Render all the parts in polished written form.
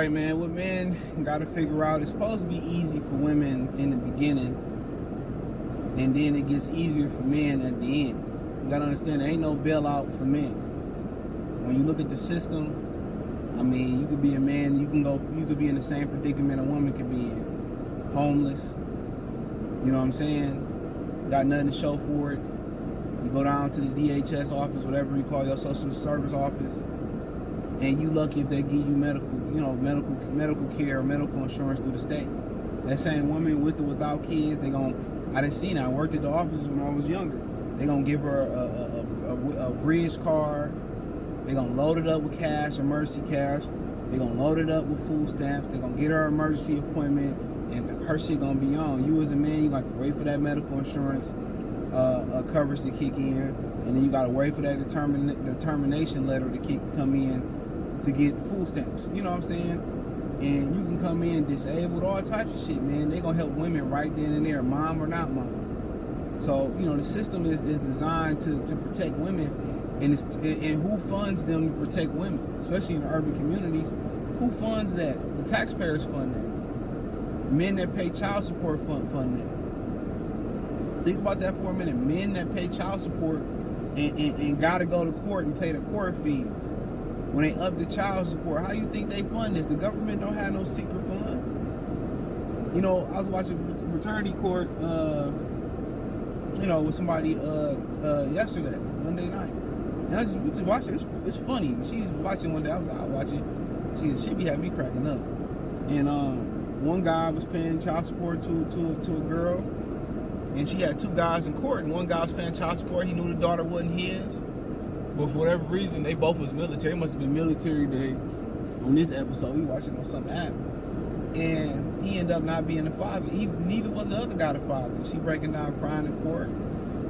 right, man. What men got to figure out, it's supposed to be easy for women in the beginning, and then it gets easier for men at the end. You got to understand, there ain't no bailout for men. When you look at the system, I mean, you could be a man, you could be in the same predicament a woman could be in. Homeless, you know what I'm saying? Got nothing to show for it. You go down to the DHS office, whatever you call your social service office, and you lucky if they give you medical care or medical insurance through the state. That same woman with or without kids, I done seen it. I worked at the office when I was younger. They gonna give her a bridge card. They gonna load it up with cash, emergency cash. They gonna load it up with food stamps. They gonna get her emergency appointment, and her shit gonna be on. You as a man, you got to wait for that medical insurance coverage to kick in, and then you got to wait for that determination letter to come in to get food stamps. You know what I'm saying? And you can come in disabled, all types of shit, man. They gonna help women right then and there, mom or not mom. So, the system is designed to protect women, and who funds them to protect women, especially in the urban communities? Who funds that? The taxpayers fund that. Men that pay child support fund that. Think about that for a minute. Men that pay child support and gotta go to court and pay the court fees. When they up the child support, how you think they fund this? The government don't have no secret fund. I was watching Fraternity Court, with somebody yesterday, Monday night. And I just watching. It's funny. She's watching one day. I was out watching. She be having me cracking up. And one guy was paying child support to a girl, and she had two guys in court. And one guy was paying child support. He knew the daughter wasn't his, but for whatever reason, they both was military. It must have been military day on this episode. We watching on some app, and he ended up not being the father. Neither was the other guy the father. She breaking down, crying in court.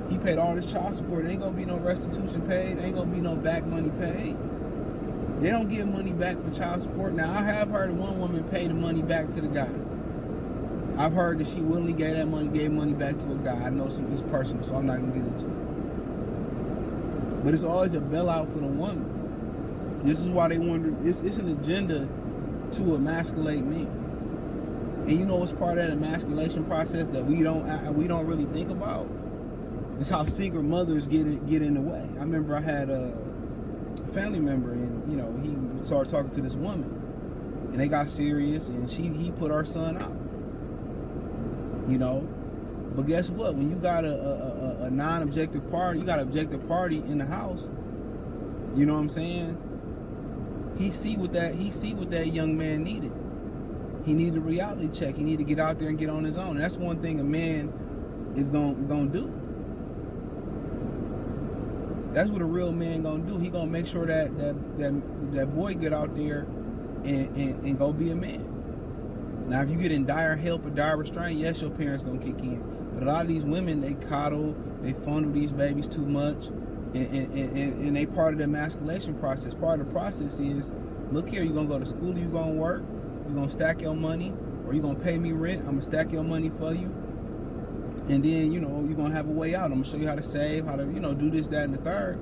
He paid all this child support. There ain't gonna be no restitution paid. There ain't gonna be no back money paid. They don't give money back for child support. Now, I have heard of one woman pay the money back to the guy. I've heard that she willingly gave money back to a guy. I know it's personal, so I'm not gonna get into it. But it's always a bailout for the woman. This is why they wonder. It's an agenda to emasculate men. And what's part of that emasculation process that we don't really think about? It's how single mothers get in the way. I remember I had a family member, and he started talking to this woman, and they got serious, and he put our son out. But guess what? When you got a non-objective party, you got an objective party in the house. You know what I'm saying? He see what that young man needed. He needed a reality check. He needed to get out there and get on his own. And that's one thing a man is gonna do. That's what a real man gonna do. He gonna make sure that boy get out there and go be a man. Now, if you get in dire help or dire restraint, yes, your parents gonna kick in. But a lot of these women, they coddle, they fondle these babies too much, and they part of the emasculation process. Part of the process is, look here, you gonna go to school, you gonna work, you gonna stack your money, or you gonna pay me rent, I'm gonna stack your money for you. And then, you're going to have a way out. I'm going to show you how to save, how to, do this, that, and the third.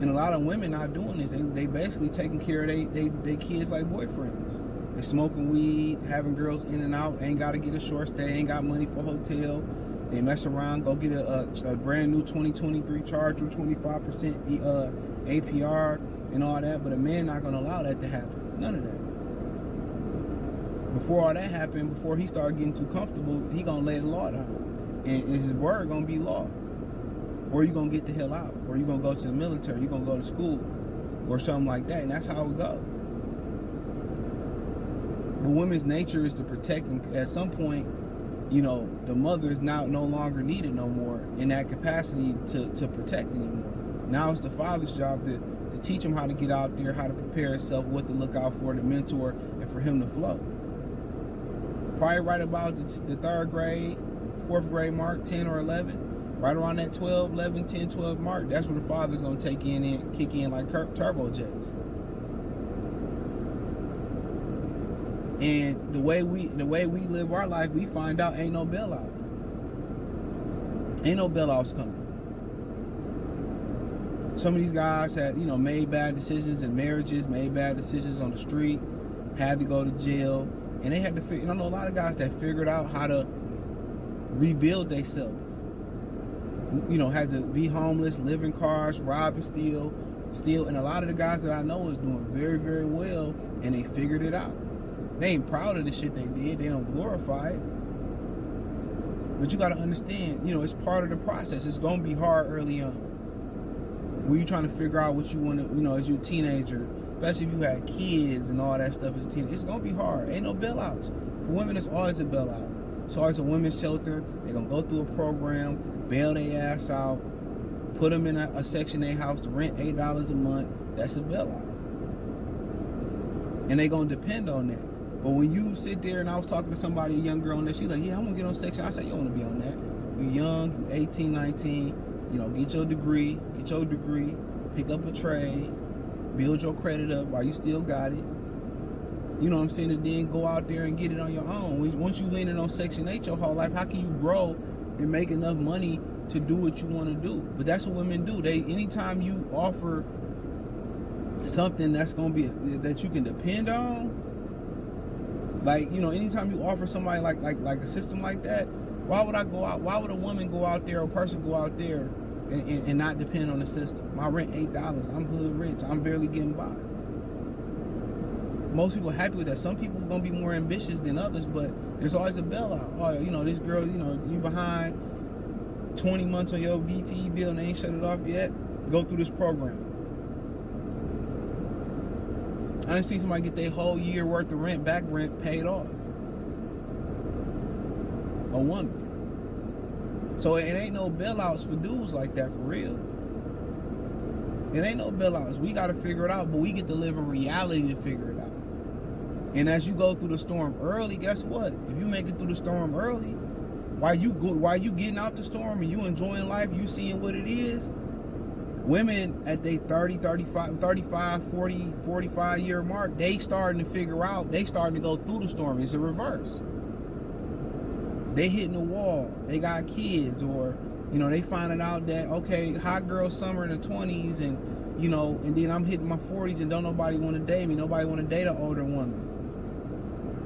And a lot of women not doing this. They basically taking care of they kids like boyfriends. They smoking weed, having girls in and out, ain't got to get a short stay, ain't got money for hotel. They mess around, go get a brand new 2023 Charger, 25% APR and all that. But a man not going to allow that to happen. None of that. Before all that happened, before he started getting too comfortable, he going to lay the law down. And his word gonna be law. Or you gonna get the hell out. Or you gonna go to the military. You gonna go to school. Or something like that. And that's how it go. The women's nature is to protect. And at some point, the mother is now no longer needed no more in that capacity to protect anymore. Now it's the father's job to teach him how to get out there, how to prepare himself, what to look out for, to mentor, and for him to flow. Probably right about the third grade, fourth grade mark, 10 or 11, right around that 12, 11, 10, 12 mark, that's when the father's going to kick in like turbo jets. And the way we live our life, we find out ain't no bailout. Ain't no bailouts coming. Some of these guys had, made bad decisions in marriages, made bad decisions on the street, had to go to jail, and they had to figure. I know a lot of guys that figured out how to rebuild themselves. Had to be homeless, live in cars, rob and steal, and a lot of the guys that I know is doing very, very well, and they figured it out. They ain't proud of the shit they did. They don't glorify it. But you got to understand, it's part of the process. It's going to be hard early on. When you're trying to figure out what you want to, as you're a teenager, especially if you had kids and all that stuff as a teenager, it's going to be hard. Ain't no bailouts. For women, it's always a bailout. It's always a women's shelter. They're going to go through a program, bail their ass out, put them in a Section 8 house to rent $8 a month. That's a bailout. And they're going to depend on that. But when you sit there, and I was talking to somebody, a young girl on there, she's like, yeah, I'm going to get on Section. I said, you don't want to be on that. You're young, you're 18, 19, get your degree, pick up a trade, build your credit up while you still got it. You know what I'm saying? And then go out there and get it on your own. Once you leaning on Section 8 your whole life, how can you grow and make enough money to do what you want to do? But that's what women do. Anytime you offer something that's going to be, that you can depend on, anytime you offer somebody like a system like that, why would I go out? Why would a woman go out there, or a person go out there and not depend on the system? My rent $8. I'm hood rich. I'm barely getting by. Most people are happy with that. Some people are going to be more ambitious than others, but there's always a bailout. Oh, this girl, you behind 20 months on your BTE bill and they ain't shut it off yet. Go through this program. I done seen somebody get their whole year worth of back rent paid off. A woman. So it ain't no bailouts for dudes like that, for real. It ain't no bailouts. We got to figure it out, but we get to live in reality to figure it out. And as you go through the storm early, guess what? If you make it through the storm early, while you getting out the storm and you enjoying life, you seeing what it is, women at their 30, 35, 40, 45 year mark, they starting to figure out, they starting to go through the storm. It's a reverse. They hitting the wall. They got kids, or, they finding out that, okay, hot girl summer in the 20s, and, and then I'm hitting my 40s and don't nobody want to date me. Nobody want to date an older woman.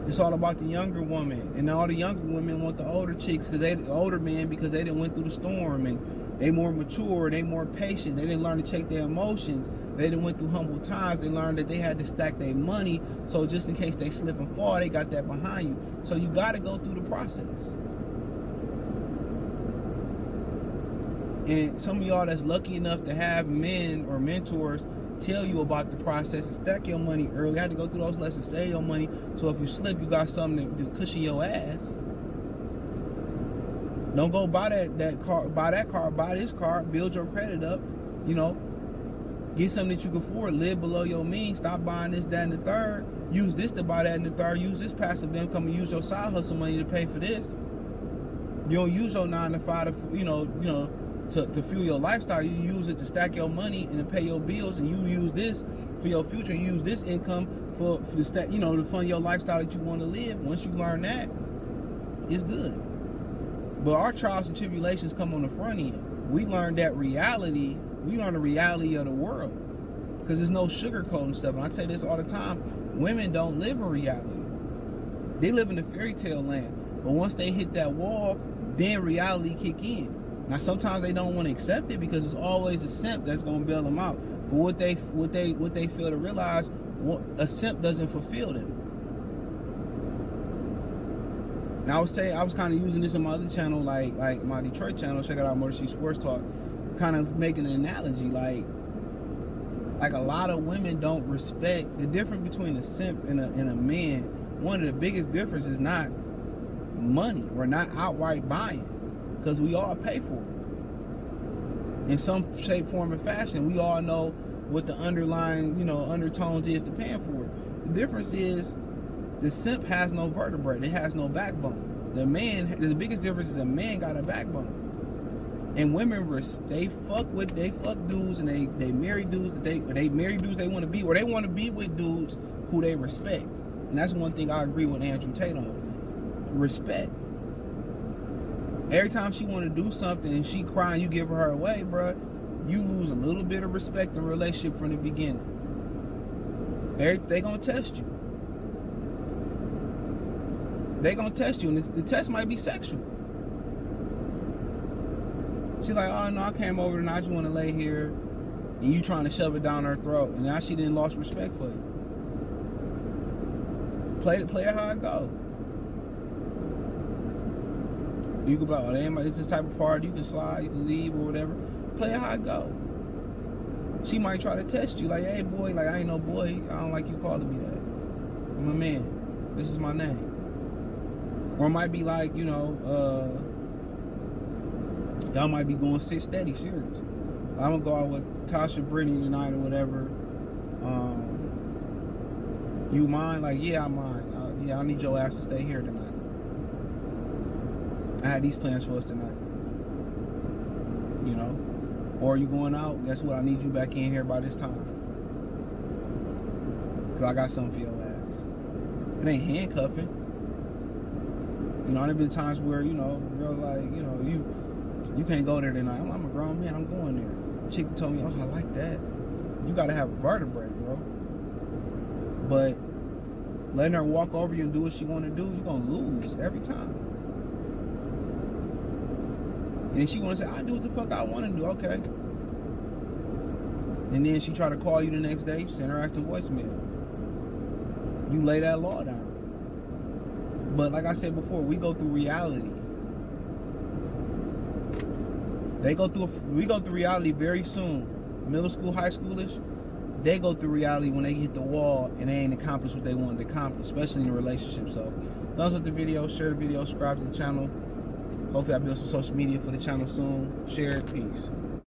It's all about the younger woman, and all the younger women want the older chicks, older men, because they didn't went through the storm, and they more mature, they more patient. They didn't learn to check their emotions. They didn't went through humble times. They learned that they had to stack their money, so just in case they slip and fall, they got that behind you. So you got to go through the process. And some of y'all that's lucky enough to have men or mentors tell you about the process and stack your money early. You have to go through those lessons, save your money, so if you slip, you got something to cushion your ass. Don't go buy that car, buy this car, build your credit up, get something that you can afford, live below your means, stop buying this, that, and the third, use this to buy that and the third, use this passive income and use your side hustle money to pay for this. You don't use your 9 to 5 to fuel your lifestyle. You use it to stack your money and to pay your bills, and you use this for your future. You use this income for the stack, to fund your lifestyle that you want to live. Once you learn that, it's good. But our trials and tribulations come on the front end. We learn that reality. We learn the reality of the world, because there's no sugarcoating stuff. And I say this all the time: women don't live in reality. They live in a fairy tale land. But once they hit that wall, then reality kick in. Now sometimes they don't want to accept it, because it's always a simp that's gonna bail them out. But what they fail to realize, a simp doesn't fulfill them. Now I was kind of using this on my other channel, like my Detroit channel. Check it out, Motor City Sports Talk. Kind of making an analogy, like a lot of women don't respect the difference between a simp and a man. One of the biggest differences is not money. We're not outright buying, because we all pay for it in some shape, form, and fashion. We all know what the underlying, undertones is to paying for it. The difference is the simp has no vertebrae. It has no backbone. The biggest difference is a man got a backbone. And women, they fuck dudes, and they marry dudes they marry dudes they want to be, or they want to be with dudes who they respect. And that's one thing I agree with Andrew Tate on. Respect. Every time she want to do something and she crying, you give her away, bruh, you lose a little bit of respect in a relationship from the beginning. They gonna test you. They gonna test you, and the test might be sexual. She's like, oh no, I came over and I just want to lay here, and you trying to shove it down her throat, and now she didn't lost respect for you. Play it how it go. You can be like, oh, it's this type of party, you can slide, you can leave or whatever. Play it how it go. She might try to test you, like, hey boy, like I ain't no boy, I don't like you calling me that. I'm a man. This is my name. Or it might be like, you know, y'all might be going sit steady, serious. I'm gonna go out with Tasha Brittany tonight or whatever. You mind? Like, yeah, I mind. Yeah, I need your ass to stay here tonight. I had these plans for us tonight. You know? Or you going out, guess what? I need you back in here by this time. Cause I got something for your ass. It ain't handcuffing. You know, there been times where, you know, girl like, you know, you can't go there tonight. I'm a grown man, I'm going there. Chick told me, oh, I like that. You gotta have a vertebrae, bro. But letting her walk over you and do what she wanna do, you're gonna lose every time. And she wanna say, I do what the fuck I wanna do, okay. And then she try to call you the next day, send her ass to voicemail. You lay that law down. But like I said before, we go through reality. We go through reality very soon. Middle school, high schoolish, they go through reality when they hit the wall and they ain't accomplished what they wanted to accomplish, especially in a relationship. So, thumbs up the video, share the video, subscribe to the channel. Hopefully I build some social media for the channel soon. Share it, peace.